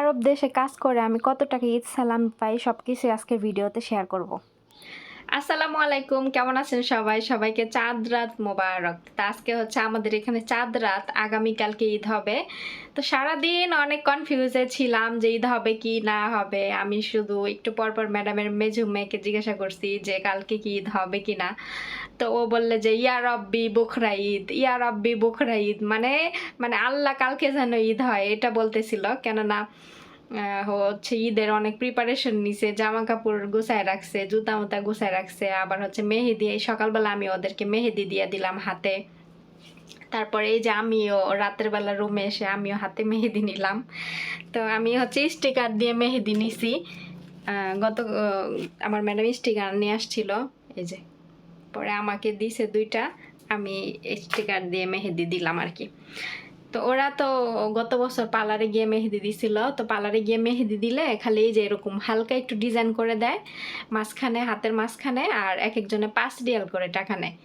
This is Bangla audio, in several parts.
আরব দেশে কাজ করে আমি কত টাকা ঈদ সালাম পাই সবকিছু আজকের ভিডিওতে শেয়ার করব। আসসালামু আলাইকুম, কেমন আছেন সবাই? সবাইকে চাঁদ রাত মোবারক। তা আজকে হচ্ছে আমাদের এখানে চাঁদ রাত, আগামীকালকে ঈদ হবে। তো সারাদিন অনেক কনফিউজে ছিলাম যে ঈদ হবে কি না হবে। আমি শুধু একটু পরপর ম্যাডামের মেজু মেয়েকে জিজ্ঞাসা করছি যে কালকে কি ঈদ হবে কি না। তো ও বললে যে ইয়া রব্বি বখরা ঈদ, ইয়া রব্বি বখরা ঈদ, মানে মানে আল্লাহ কালকে যেন ঈদ হয় এটা বলতেছিল। কেননা হচ্ছে ঈদের অনেক প্রিপারেশন নিছে, জামা কাপড় গুছায় রাখছে, জুতা মুতা গুছায় রাখছে, আবার হচ্ছে মেহেদি। এই সকালবেলা আমি ওদেরকে মেহেদি দিয়ে দিলাম হাতে। তারপরে এই যে আমিও রাতের বেলা রুমে এসে আমিও হাতে মেহেদি নিলাম। তো আমি হচ্ছে স্টিকার দিয়ে মেহেদি নিছি। আমার ম্যাডাম স্টিকার নিয়ে আসছিল, এই যে পরে আমাকে দিছে দুইটা, আমি স্টিকার দিয়ে মেহেদি দিলাম আর কি। তো ওরা তো গত বছর পার্লারে গিয়ে মেহেদি দিছিল। তো পার্লারে গিয়ে মেহেদি দিলে খালি এই যে এরকম হালকা একটু ডিজাইন করে দেয় মাঝখানে, হাতের মাঝখানে, আর এক একজনে 5 রিয়াল করে টাকা নেয়।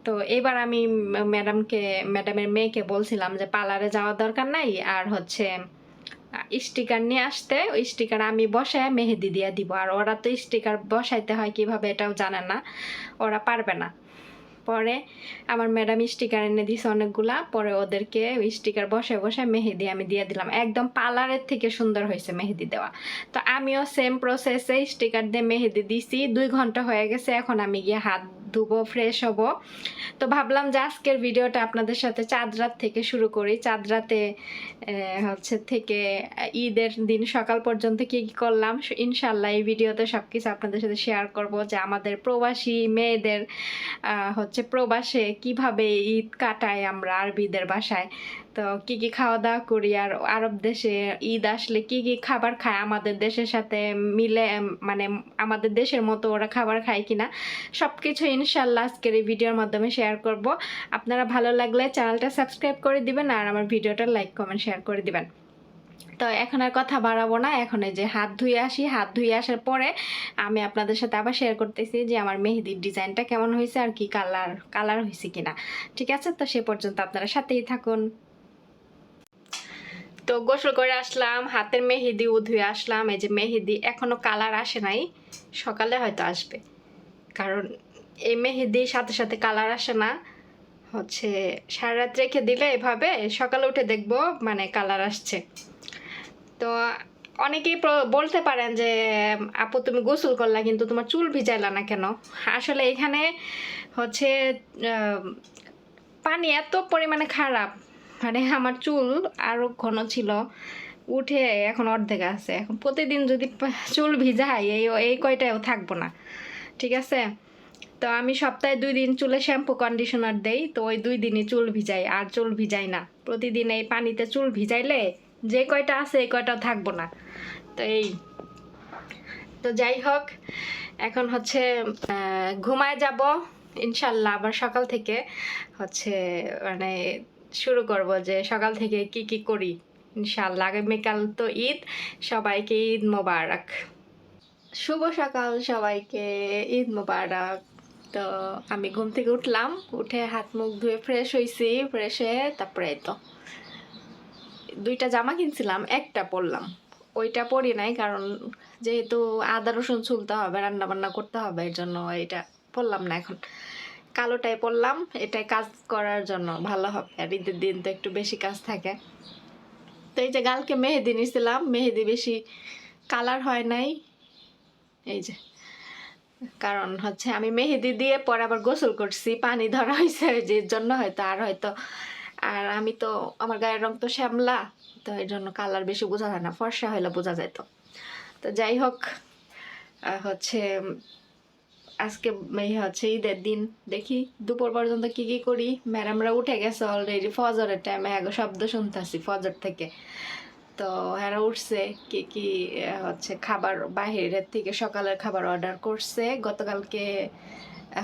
তো এবার আমি ম্যাডামের মেয়েকে বলছিলাম যে পার্লারে যাওয়ার দরকার নাই, আর হচ্ছে স্টিকার নিয়ে আসতে, ওই স্টিকার আমি বসায় মেহেদি দিয়ে দিব। আর ওরা তো স্টিকার বসাইতে হয় কিভাবে এটাও জানে না, ওরা পারবে না। পরে আমার ম্যাডাম স্টিকার এনে দিছে অনেকগুলা, পরে ওদেরকে ওই স্টিকার বসে বসে মেহেদি আমি দিয়ে দিলাম। একদম পার্লারের থেকে সুন্দর হয়েছে মেহেদি দেওয়া। তো আমিও সেম প্রসেসে স্টিকার দিয়ে মেহেদি দিছি। 2 ঘন্টা হয়ে গেছে, এখন আমি গিয়ে হাত ধুবো, ফ্রেশ হব। তো ভাবলাম যে আজকের ভিডিওটা আপনাদের সাথে চাঁদ রাত থেকে শুরু করি। চাঁদ রাতে হচ্ছে থেকে ঈদের দিন সকাল পর্যন্ত কি কি করলাম ইনশাল্লাহ এই ভিডিওতে সবকিছু আপনাদের সাথে শেয়ার করব। যে আমাদের প্রবাসী মেয়েদের হচ্ছে প্রবাসে কিভাবে ঈদ কাটাই আমরা আরবিদের বাসায়, তো কি কি খাওয়া দাওয়া করি, আর আরব দেশে ঈদ আসলে কি কি খাবার খায় আমাদের দেশের সাথে মিলে, মানে আমাদের দেশের মতো ওরা খাবার খায় কিনা, সবকিছু ইনশাল্লাহ আজকের এই ভিডিওর মাধ্যমে শেয়ার করব। আপনারা ভালো লাগলে চ্যানেলটা সাবস্ক্রাইব করে দিবেন, আর আমার ভিডিওটা লাইক কমেন্ট শেয়ার করে দিবেন। তো এখন আর কথা বাড়াবো না, এখন এই যে হাত ধুয়ে আসি। হাত ধুয়ে আসার পরে আমি আপনাদের সাথে আবার শেয়ার করতেছি যে আমার মেহেদির ডিজাইনটা কেমন হয়েছে, আর কি কালার হয়েছে কিনা। ঠিক আছে, তো সে পর্যন্ত আপনারা সাথেই থাকুন। তো গোসল করে আসলাম, হাতের মেহেদি ধুয়ে আসলাম। এই যে মেহেদি এখনো কালার আসে নাই, সকালে হয়তো আসবে, কারণ এই মেহেদির সাথে সাথে কালার আসে না। হচ্ছে সারা রাত রেখে দিলে এভাবে সকালে উঠে দেখবো মানে কালার আসছে। তো অনেকেই বলতে পারেন যে আপু তুমি গোসল করলা কিন্তু তোমার চুল ভিজাইলা না কেন? আসলে এখানে হচ্ছে পানি এত পরিমাণে খারাপ, মানে আমার চুল আরো ঘন ছিল, উঠে এখন অর্ধেক আছে। এখন প্রতিদিন যদি চুল ভিজাই এই কয়টাও থাকবো না। ঠিক আছে, তো আমি সপ্তাহে 2 দিন চুলে শ্যাম্পু কন্ডিশনার দেই, তো ওই 2 দিনই চুল ভিজাই, আর চুল ভিজাই না। প্রতিদিন এই পানিতে চুল ভিজাইলে যে কয়টা আছে এই কয়টাও থাকবো না। তো তো যাই হোক, এখন হচ্ছে ঘুমায় যাব ইনশাল্লাহ। আবার সকাল থেকে হচ্ছে মানে শুরু করব যে সকাল থেকে কি কি করি ইনশাল্লাহ। আগামীকাল তো ঈদ, সবাইকে ঈদ মোবারক। শুভ সকাল সবাইকে, ঈদ মোবারক। তো আমি ঘুম থেকে উঠলাম, উঠে হাত মুখ ধুয়ে ফ্রেশ হয়েছি। ফ্রেশ হয়ে তারপরে তো 2টা জামা কিনছিলাম, একটা পরলাম, ওইটা পরি নাই, কারণ যেহেতু আদা রসুন ছুলতে হবে, রান্না বান্না করতে হবে, এর জন্য এটা পরলাম না। এখন কালোটাই পরলাম, এটাই কাজ করার জন্য ভালো হবে, আর ঈদের দিন তো একটু বেশি কাজ থাকে। তো এই যে গালকে মেহেদি নিয়েছিলাম, মেহেদি বেশি কালার হয় নাই, এই যে কারণ হচ্ছে আমি মেহেদি দিয়ে পরে আবার গোসল করছি, পানি ধরা হয়েছে, যে জন্য হয়তো আর আমি তো আমার গায়ের রং তো শ্যামলা, তো এর জন্য কালার বেশি বোঝা যায় না, ফর্সা হলে বোঝা যায়। তো যাই হোক, হচ্ছে আজকে হচ্ছে ঈদের দিন, দেখি দুপুর পর্যন্ত কি কি করি। ম্যাডামরা উঠে গেছে অলরেডি, ফজরের টাইমে শব্দ শুনতেছি ফজর থেকে। তো এরা উঠছে, কি কি হচ্ছে খাবার বাহিরের থেকে সকালের খাবার অর্ডার করছে, গতকালকে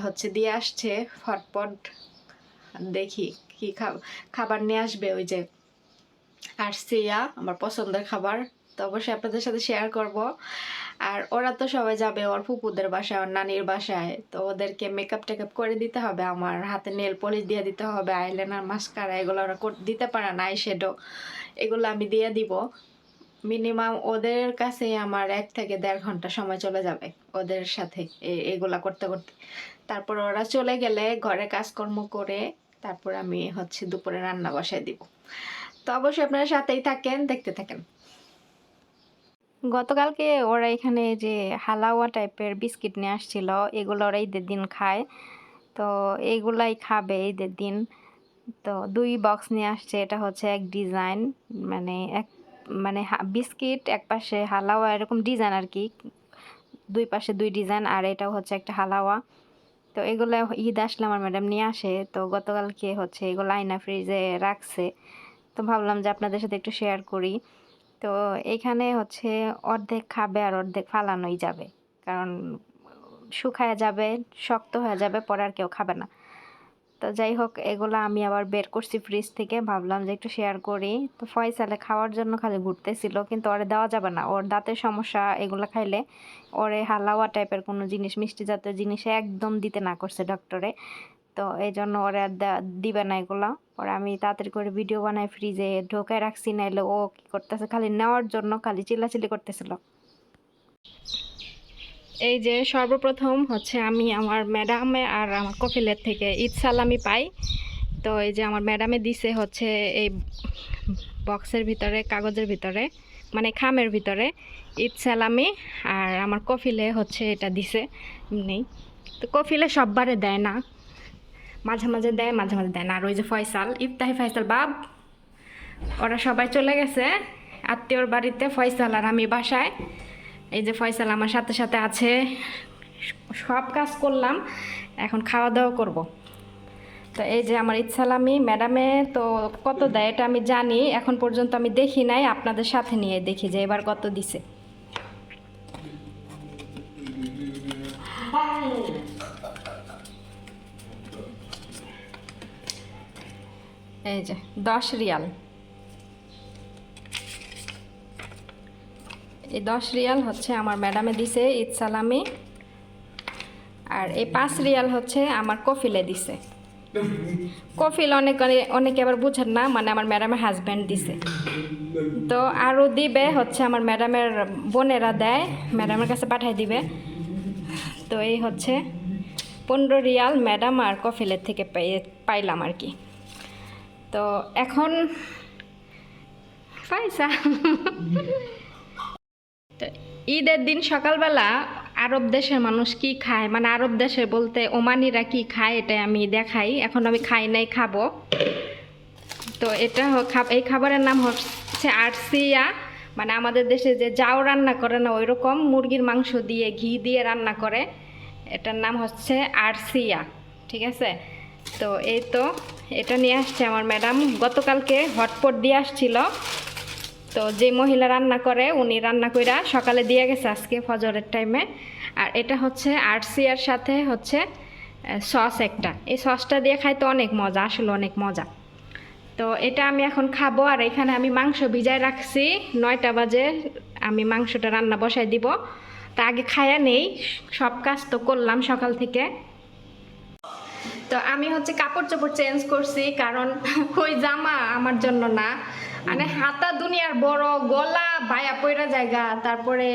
হচ্ছে দিয়ে আসছে ফটপট। দেখি কি খাবার নিয়ে আসবে। ওই যে আরসিয়া আমার পছন্দের খাবার, তো অবশ্যই আপনাদের সাথে শেয়ার করব। আর ওরা তো সবাই যাবে ওর ফুপুদের বাসায়, ওর নানির বাসায়, তো ওদেরকে মেকআপ টেকআপ করে দিতে হবে, আমার হাতে নেল পলিশ দিয়ে দিতে হবে, আইলাইনার মাস্কারা এগুলো ওরা দিতে পারে না, আই শ্যাডো এগুলো আমি দিয়ে দিব। মিনিমাম ওদের কাছে আমার 1 থেকে 1.5 ঘন্টা সময় চলে যাবে ওদের সাথে এগুলা করতে করতে। তারপর ওরা চলে গেলে ঘরে কাজকর্ম করে তারপর আমি হচ্ছে দুপুরে রান্না বসায় দিব। তো অবশ্যই আপনারা সাথেই থাকেন, দেখতে থাকেন। গতকালকে ওরা এখানে যে হালাওয়া টাইপের বিস্কিট নিয়ে আসছিল, এগুলো ওরা ঈদের দিন খায়, তো এইগুলাই খাবে ঈদের দিন। তো 2 বক্স নিয়ে আসছে, এটা হচ্ছে এক ডিজাইন, মানে বিস্কিট এক পাশে হালাওয়া এরকম ডিজাইন আর কি, 2 পাশে 2 ডিজাইন, আর এটাও হচ্ছে একটা হালাওয়া। তো এগুলো ঈদ আসলে আমার ম্যাডাম নিয়ে আসে, তো গতকালকে হচ্ছে এগুলো আয়না ফ্রিজে রাখছে, তো ভাবলাম যে আপনাদের সাথে একটু শেয়ার করি। তো এখানে হচ্ছে অর্ধেক খাবে আর অর্ধেক ফালানোই যাবে, কারণ শুকায় যাবে, শক্ত হয়ে যাবে, পরে আর কেউ খাবে না। তো যাই হোক, এগুলো আমি আবার বের করছি ফ্রিজ থেকে, ভাবলাম যে একটু শেয়ার করি। তো ফয়সালে খাওয়ার জন্য খালি ঘুরতেছিল, কিন্তু ওরে দেওয়া যাবে না, ওর দাঁতের সমস্যা, এগুলো খাইলে ওরে হালাওয়া টাইপের কোনো জিনিস, মিষ্টি জাতীয় জিনিসে একদম দিতে না করছে ডক্টরে। তো এই জন্য ওরে আর দিবে না এগুলা। পরে আমি তাড়াতাড়ি করে ভিডিও বানাই ফ্রিজে ঢোকায় রাখছি, নাইলে ও কি করতেছে খালি নেওয়ার জন্য খালি চিল্লাচিল্লি করতেছিল। এই যে সর্বপ্রথম হচ্ছে আমি আমার ম্যাডামে আর আমার কফিলের থেকে ঈদ সালামি পাই। তো এই যে আমার ম্যাডামে দিছে হচ্ছে এই বক্সের ভিতরে, কাগজের ভিতরে, মানে খামের ভিতরে ঈদ সালামি, আর আমার কফিলে হচ্ছে এটা দিছে এমনি। তো কফিলে সববারে দেয় না, মাঝে মাঝে দেয়, মাঝে মাঝে দেয় না। আর ওই যে ফয়সাল, ইফতাহি ফয়সাল বাব, ওরা সবাই চলে গেছে আত্মীয়র বাড়িতে, ফয়সাল আর আমি বাসায়। এই যে ফয়সাল আমার সাথে সাথে আছে, সব কাজ করলাম, এখন খাওয়া দাওয়া করব। তো এই যে আমার ঈদ সালামি ম্যাডামে তো কত দেয় এটা আমি জানি, এখন পর্যন্ত আমি দেখি নাই, আপনাদের সাথে নিয়ে দেখি যে এবার কত দিছে। এই যে 10 রিয়াল, এই 10 রিয়াল হচ্ছে আমার ম্যাডামে দিছে ঈদ সালামি, আর এই 5 রিয়াল হচ্ছে আমার কফিলে দিছে। কফিল অনেকে আবার বুঝেন না, মানে আমার ম্যাডামের হাজব্যান্ড দিছে। তো আরও দিবে হচ্ছে আমার ম্যাডামের বোনেরা দেয়, ম্যাডামের কাছে পাঠাই দিবে। তো এই হচ্ছে 15 রিয়াল ম্যাডাম আর কফিলের থেকে পাইলাম আর কি। তো এখন পয়সা তো ঈদের দিন সকালবেলা আরব দেশের মানুষ কি খায়, মানে আরব দেশের বলতে ওমানিরা কি খায়, এটাই আমি দেখাই। এখন আমি খাই নাই, খাবো। তো এটা এই খাবারের নাম হচ্ছে আরসিয়া, মানে আমাদের দেশে যে জাউ রান্না করে না, ওই রকম মুরগির মাংস দিয়ে ঘি দিয়ে রান্না করে, এটার নাম হচ্ছে আরসিয়া, ঠিক আছে। তো এই তো এটা নিয়ে আসছে আমার ম্যাডাম, গতকালকে হটপট দিয়ে আসছিল। তো যে মহিলা রান্না করে উনি রান্না কইরা সকালে দিয়ে গেছে আজকে ফজরের টাইমে। আর এটা হচ্ছে আরসিয়ার সাথে হচ্ছে সস একটা, এই সসটা দিয়ে খাইতে অনেক মজা, আসলে অনেক মজা। তো এটা আমি এখন খাবো। আর এখানে আমি মাংস ভিজায় রাখছি, 9টা বাজে আমি মাংসটা রান্না বসাই দিব। তা আগে খায়া নেই, সব কাজ তো করলাম সকাল থেকে। তো আমি হচ্ছে কাপড় চোপড় চেঞ্জ করছি, কারণ ওই জামা আমার জন্য না, মানে হাতা দুনিয়ার বড়, গলা ভায়া পয়রা জায়গা, তারপরে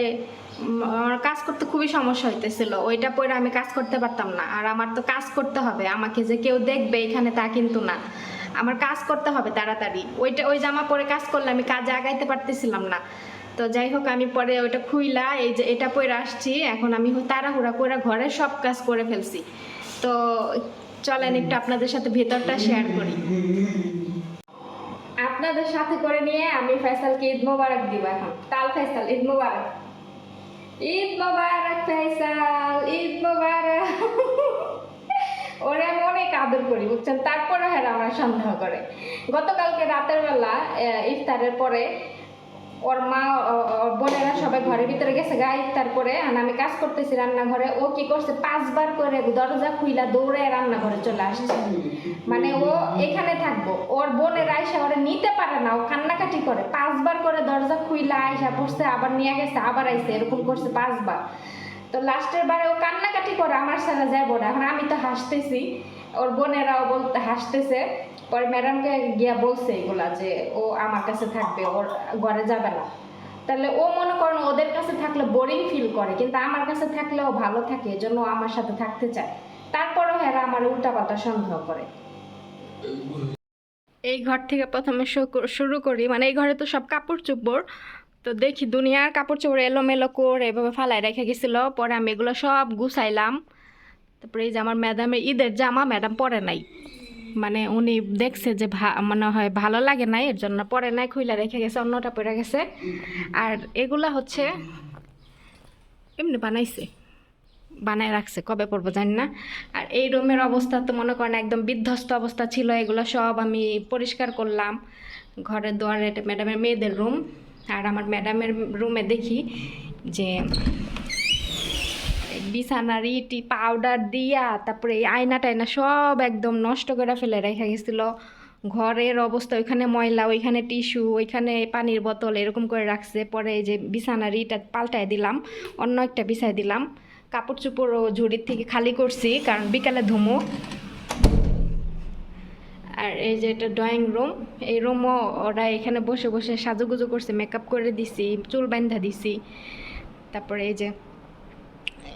আমার কাজ করতে খুবই সমস্যা হইতেছিল, ওইটা পরে আমি কাজ করতে পারতাম না। আর আমার তো কাজ করতে হবে, আমাকে যে কেউ দেখবে এখানে তা কিন্তু না, আমার কাজ করতে হবে তাড়াতাড়ি। ওই জামা পরে কাজ করলে আমি কাজে আগাইতে পারতেছিলাম না। তো যাই হোক, আমি পরে ওইটা খুইলা এই যে এটা পরে আসছি, এখন আমি তাড়াহুড়া করে ঘরের সব কাজ করে ফেলছি। তো চলেন একটু আপনাদের সাথে ভেতরটা শেয়ার করি। আপনাদের সাথে করে নিয়ে আমি ফয়সালকে ঈদ মোবারক দিব এখন। তাল ফয়সাল, ঈদ মোবারক, ঈদ মোবারক ফয়সাল, ঈদ মোবারক। ওরে আমি অনেক আদর করি বুঝছেন, তারপরে হ্যাঁ আমার সন্দেহ করে। গতকালকে রাতের বেলা ইফতারের পরে ওর মা বোনেরা সবাই ঘরের ভিতরে গেছে গা ইফতার করে, আর আমি কাজ করতেছি রান্নাঘরে। ও কি করছে, 5 বার করে দরজা খুইলা দৌড়ে রান্নাঘরে চলে আসছে, মানে ও এখানে থাকবো, ওর বোনের আয়সা ওরা নিতে পারে না, ও কান্নাকাটি করে। 5 বার করে দরজা খুইলা আয়সা পড়ছে, আবার নিয়ে গেছে, আবার আইসে, এরকম করছে 5 বার। তো লাস্টের বারে ও কান্নাকাটি করে, আমার সাথে যাবো না। এখন আমি তো হাসতেছি, ওর বোনেরাও বলতে হাসতেছে। পরে ম্যাডামকে গিয়া বলছে এগুলা যে ও আমার কাছে থাকবে, ওর ঘরে যাবে না। তাহলে ও মনে করেন ওদের কাছে থাকলে বোরিং ফিল করে, কিন্তু আমার কাছে থাকলেও ভালো থাকে, এজন্য ও আমার সাথে থাকতে চায়। তারপরেও হেরা আমার উল্টাপাল্টা সন্দেহ করে। এই ঘর থেকে প্রথমে শুরু করি, মানে এই ঘরে তো সব কাপড় চোপড়, তো দেখি দুনিয়ার কাপড় চোপড় এলোমেলো করে এভাবে ফালাই রেখে গেছিল। পরে আমি এগুলো সব গুছাইলাম। তারপরে এই যে আমার ম্যাডামের ঈদের জামা ম্যাডাম পরে নাই, মানে উনি দেখছে যে মনে হয় ভালো লাগে নাই, এর জন্য পরে নাই, খুইলা রেখে গেছে, অন্যটা পরে গেছে। আর এগুলা হচ্ছে এমনি বানায় রাখছে, কবে পরবো জানি না। আর এই রুমের অবস্থা তো মনে করেন একদম বিধ্বস্ত অবস্থা ছিল, এগুলো সব আমি পরিষ্কার করলাম। ঘরের দুয়ারে, এটা ম্যাডামের মেয়েদের রুম। আর আমার ম্যাডামের রুমে দেখি যে বিছানার ইটি পাউডার দিয়া, তারপরে এই আয়না টায়না সব একদম নষ্ট করে ফেলে রেখে গেছিল। ঘরের অবস্থা, ওইখানে ময়লা, ওইখানে টিস্যু, ওইখানে পানির বোতল, এরকম করে রাখছে। পরে এই যে বিছানার ইটা পাল্টায় দিলাম, অন্য একটা বিছায় দিলাম। কাপড় চোপড়ও ঝুড়ির থেকে খালি করছি, কারণ বিকালে ধুমো। আর এই যে এটা ড্রয়িং রুম, এই রুমও ওরা এখানে বসে বসে সাজুগুজু করছে, মেকআপ করে দিছি, চুল বান্ধা দিছি। তারপরে এই যে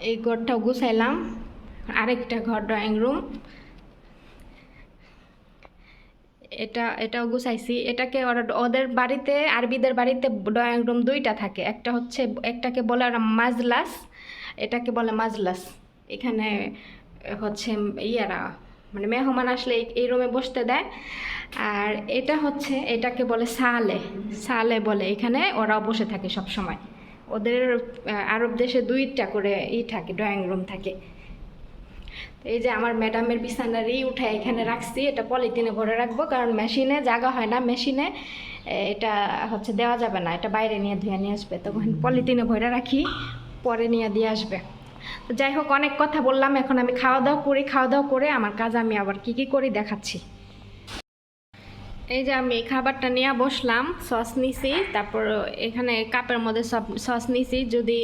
এই ঘরটাও গুছাইলাম, আরেকটা ঘর ড্রয়িং রুম, এটাও গুছাইছি। এটাকে ওদের বাড়িতে, আরবিদের বাড়িতে ড্রয়িং রুম দুইটা থাকে, একটা হচ্ছে, একটাকে বলে ওরা মাজলাস, এটাকে বলে মাজলাস। এখানে হচ্ছে ইয়ারা মানে মেহমান আসলে এই রুমে বসতে দেয়। আর এটা হচ্ছে, এটাকে বলে সালে, সালে বলে, এখানে ওরা বসে থাকে সব সময়। ওদের আরব দেশে দুইটা করে থাকে, ড্রয়িং রুম থাকে। এই যে আমার ম্যাডামের বিছানারই উঠায় এখানে রাখছি, এটা পলিথিনে ভরে রাখবো, কারণ মেশিনে জায়গা হয় না, মেশিনে এটা হচ্ছে দেওয়া যাবে না, এটা বাইরে নিয়ে ধুয়ে নিয়ে আসবে, তখন পলিথিনে ভরে রাখি, পরে নিয়ে দিয়ে আসবে। তো যাই হোক, অনেক কথা বললাম, এখন আমি খাওয়া দাওয়া করি, খাওয়া দাওয়া করে আমার কাজ আমি আবার কি কি করি দেখাচ্ছি। এই যে আমি খাবারটা নিয়ে বসলাম, সস নিছি, তারপর এখানে কাপের মধ্যে সব সস নিছি, যদি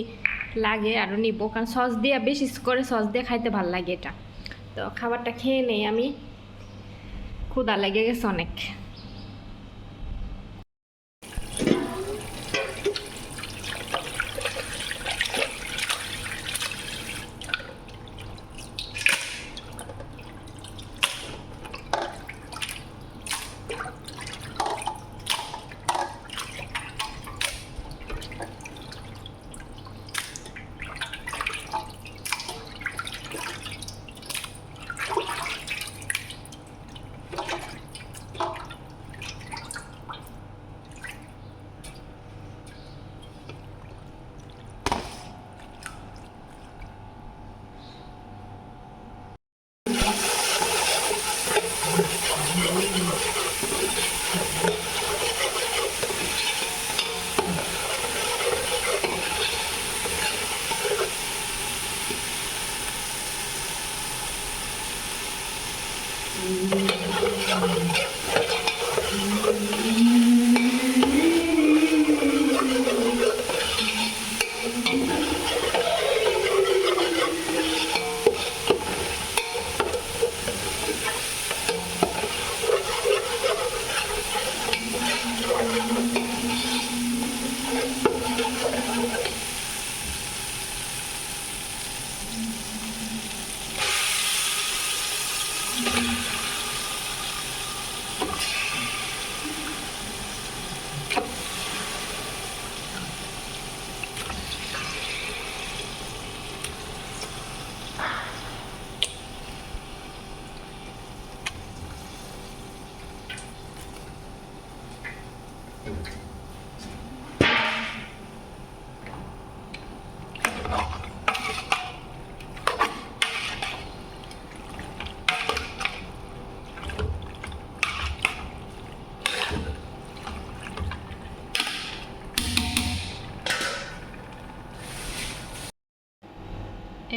লাগে আরও নিব, কারণ সস দিয়ে, বেশি করে সস দিয়ে খাইতে ভালো লাগে এটা। তো খাবারটা খেয়ে নেই আমি, ক্ষুধা লেগে গেছে অনেক।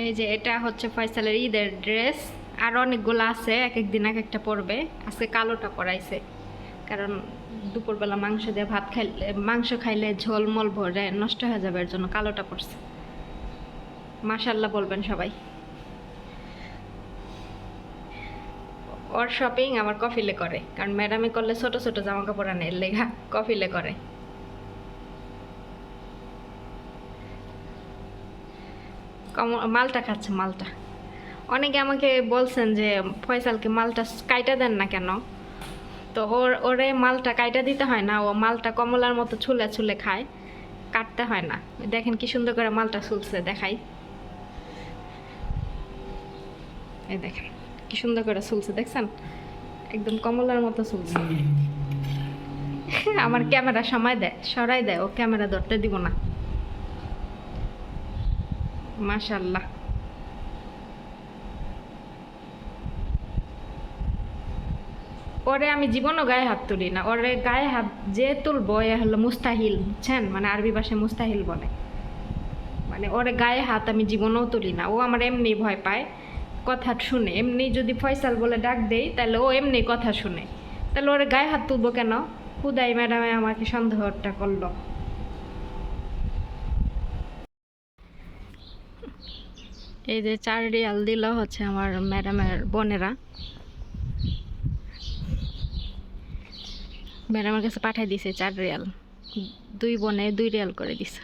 এই যে এটা হচ্ছে ফয়সালের ঈদের ড্রেস, আর অনেকগুলো আছে, এক এক দিন এক একটা পরবে। আজকে কালোটা পরাইছে, কারণ দুপুরবেলা মাংস দিয়ে ভাত খাইলে, মাংস খাইলে ঝোলমল ভরে নষ্ট হয়ে যাবে, এর জন্য কালোটা পরছে। মাশাল্লাহ বলবেন সবাই। ওর শপিং আমার কফিলে করে, কারণ ম্যাডামে করলে ছোট ছোট জামা কাপড় আনে, এর লেখা কফিলে করে। মালটা খাচ্ছে মালটা। অনেকে আমাকে বলছেন যে ফয়সালকে মালটা কাইটা দেন না কেন, তো ওরে মালটা কাইটা দিতে হয় না, ও মালটা কমলার মতো ছুলে ছুলে খায়, কাটতে হয় না। দেখেন কি সুন্দর করে মালটা ছুলছে, দেখাই, এই দেখেন কি সুন্দর করে ছুলছে, দেখছেন একদম কমলার মতো ছুলছে। আমার ক্যামেরা সরাই দেয়, ও ক্যামেরা ধরতে দিব না। মাশাআল্লাহ। ওরে আমি জীবনও গায়ে হাত তুলি না, ওরে গায়ে হাত যে তুলবো এ হলো মুস্তাহিল, বুঝছেন, মানে আরবি ভাষায় মুস্তাহিল বলে, মানে ওরে গায়ে হাত আমি জীবনেও তুলি না। ও আমার এমনি ভয় পায় কথা শুনে, এমনি যদি ফয়সাল বলে ডাক দেই তাহলে ও এমনি কথা শুনে, তাহলে ওরে গায়ে হাত তুলবো কেন? হুদাই ম্যাডামে আমাকে সন্দেহটা করলো। এই যে 4 রিয়াল দিল হচ্ছে আমার ম্যাডামের বোনেরা, ম্যাডামের কাছে পাঠাই দিছে 4 রিয়াল, 2 বোনে 2 রিয়াল করে দিছে।